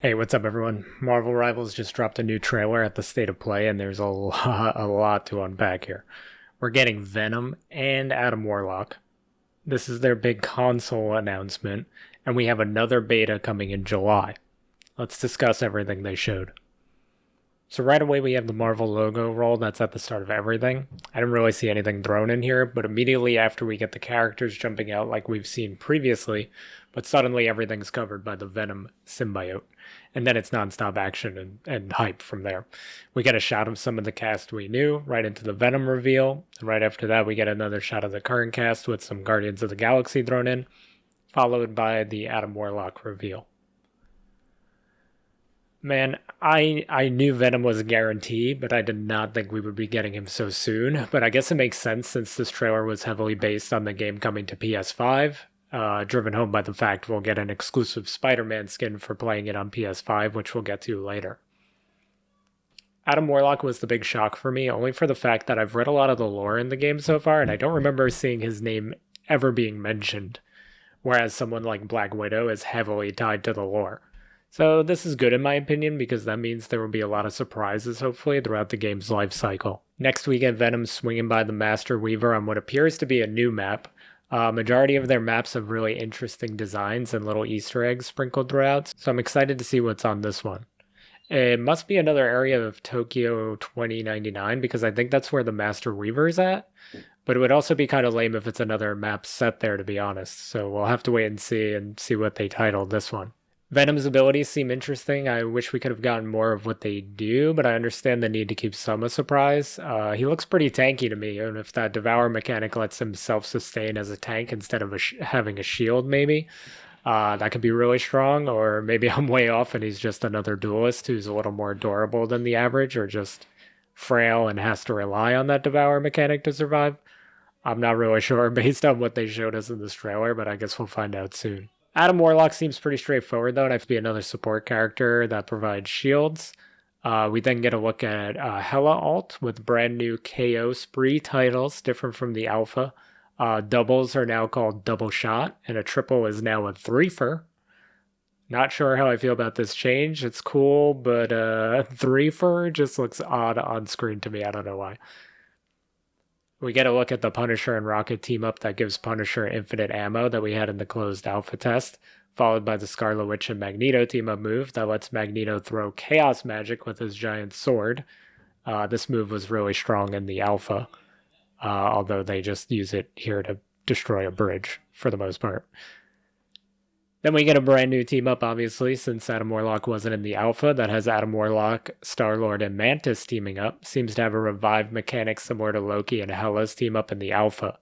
Hey, what's up, everyone? Marvel Rivals just dropped a new trailer at the State of Play, and there's a lot to unpack here. We're getting Venom and Adam Warlock. This is their big console announcement, and we have another beta coming in July. Let's discuss everything they showed. So right away we have the Marvel logo roll that's at the start of everything. I didn't really see anything thrown in here, but immediately after we get the characters jumping out like we've seen previously, but suddenly everything's covered by the Venom symbiote. And then it's nonstop action and hype from there. We get a shot of some of the cast we knew right into the Venom reveal. And right after that, we get another shot of the current cast with some Guardians of the Galaxy thrown in, followed by the Adam Warlock reveal. Man, I knew Venom was a guarantee, but I did not think we would be getting him so soon. But I guess it makes sense since this trailer was heavily based on the game coming to PS5, driven home by the fact we'll get an exclusive Spider-Man skin for playing it on PS5, which we'll get to later. Adam Warlock was the big shock for me, only for the fact that I've read a lot of the lore in the game so far, and I don't remember seeing his name ever being mentioned, whereas someone like Black Widow is heavily tied to the lore. So this is good in my opinion because that means there will be a lot of surprises hopefully throughout the game's life cycle. Next we get Venom swinging by the Master Weaver on what appears to be a new map. Majority of their maps have really interesting designs and little Easter eggs sprinkled throughout, so I'm excited to see what's on this one. It must be another area of Tokyo 2099 because I think that's where the Master Weaver is at. But it would also be kind of lame if it's another map set there, to be honest. So we'll have to wait and see what they titled this one. Venom's abilities seem interesting. I wish we could have gotten more of what they do, but I understand the need to keep some a surprise. He looks pretty tanky to me, and if that Devour mechanic lets him self-sustain as a tank instead of having a shield, maybe, that could be really strong, or maybe I'm way off and he's just another duelist who's a little more durable than the average, or just frail and has to rely on that Devour mechanic to survive. I'm not really sure based on what they showed us in this trailer, but I guess we'll find out soon. Adam Warlock seems pretty straightforward, though, and I have to be another support character that provides shields. We then get a look at Hela Alt with brand new KO spree titles, different from the alpha. Doubles are now called double shot, and a triple is now a threefer. Not sure how I feel about this change. It's cool, but threefer just looks odd on screen to me. I don't know why. We get a look at the Punisher and Rocket team up that gives Punisher infinite ammo that we had in the closed alpha test, followed by the Scarlet Witch and Magneto team up move that lets Magneto throw chaos magic with his giant sword. This move was really strong in the alpha, although they just use it here to destroy a bridge for the most part. Then we get a brand new team up, obviously, since Adam Warlock wasn't in the alpha. That has Adam Warlock, Star-Lord, and Mantis teaming up. Seems to have a revived mechanic similar to Loki and Hela's team up in the alpha.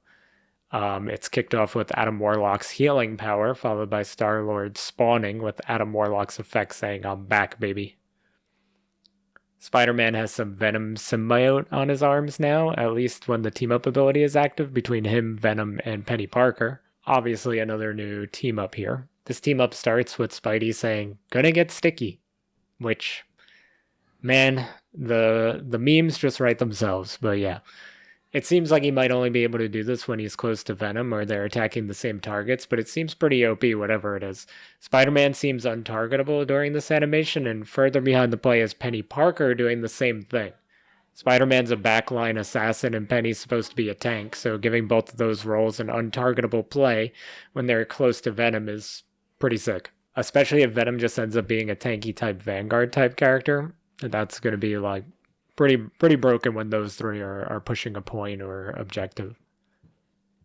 It's kicked off with Adam Warlock's healing power, followed by Star-Lord spawning with Adam Warlock's effect saying, "I'm back, baby." Spider-Man has some Venom symbiote on his arms now, at least when the team-up ability is active between him, Venom, and Penny Parker. Obviously another new team-up here. This team-up starts with Spidey saying, "Gonna get sticky," which, man, the memes just write themselves, but yeah. It seems like he might only be able to do this when he's close to Venom or they're attacking the same targets, but it seems pretty OP, whatever it is. Spider-Man seems untargetable during this animation, and further behind the play is Penny Parker doing the same thing. Spider-Man's a backline assassin and Penny's supposed to be a tank, so giving both of those roles an untargetable play when they're close to Venom is pretty sick. Especially if Venom just ends up being a tanky type Vanguard type character. That's going to be like pretty broken when those three are pushing a point or objective.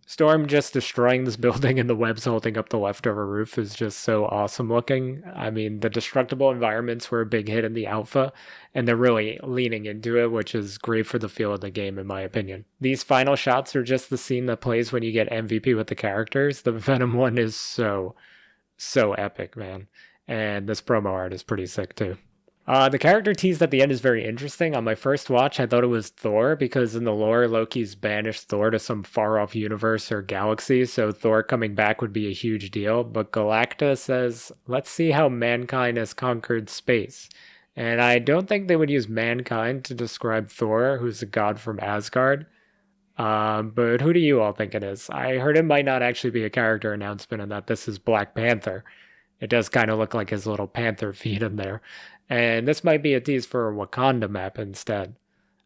Storm just destroying this building and the webs holding up the leftover roof is just so awesome looking. I mean, the destructible environments were a big hit in the alpha, and they're really leaning into it, which is great for the feel of the game, in my opinion. These final shots are just the scene that plays when you get MVP with the characters. The Venom one is so epic, man. And this promo art is pretty sick, too. The character teased at the end is very interesting. On my first watch, I thought it was Thor because in the lore, Loki's banished Thor to some far-off universe or galaxy, so Thor coming back would be a huge deal. But Galacta says, "Let's see how mankind has conquered space." And I don't think they would use mankind to describe Thor, who's a god from Asgard. But who do you all think it is? I heard it might not actually be a character announcement and that this is Black Panther. It does kind of look like his little panther feet in there. And this might be a tease for a Wakanda map instead.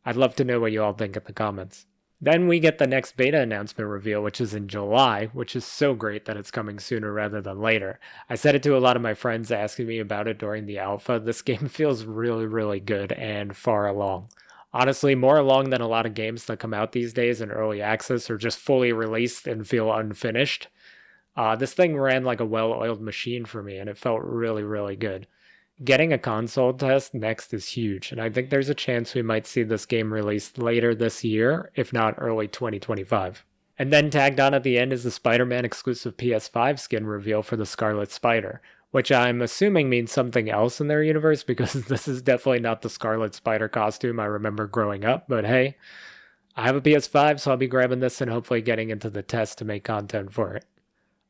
I'd love to know what you all think in the comments. Then we get the next beta announcement reveal, which is in July, which is so great that it's coming sooner rather than later. I said it to a lot of my friends asking me about it during the alpha. This game feels really, really good and far along. Honestly, more along than a lot of games that come out these days in early access or just fully released and feel unfinished. This thing ran like a well oiled machine for me, and it felt really, really good. Getting a console test next is huge, and I think there's a chance we might see this game released later this year, if not early 2025. And then tagged on at the end is the Spider Man exclusive PS5 skin reveal for the Scarlet Spider, which I'm assuming means something else in their universe because this is definitely not the Scarlet Spider costume I remember growing up, but hey, I have a PS5, so I'll be grabbing this and hopefully getting into the test to make content for it.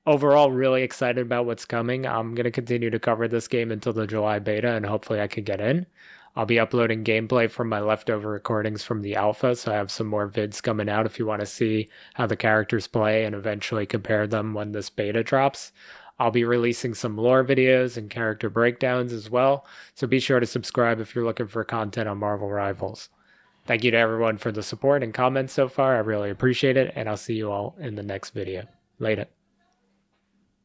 Overall, really excited about what's coming. I'm going to continue to cover this game until the July beta, and hopefully I can get in. I'll be uploading gameplay from my leftover recordings from the alpha, so I have some more vids coming out if you want to see how the characters play and eventually compare them when this beta drops. I'll be releasing some lore videos and character breakdowns as well, so be sure to subscribe if you're looking for content on Marvel Rivals. Thank you to everyone for the support and comments so far. I really appreciate it, and I'll see you all in the next video. Later.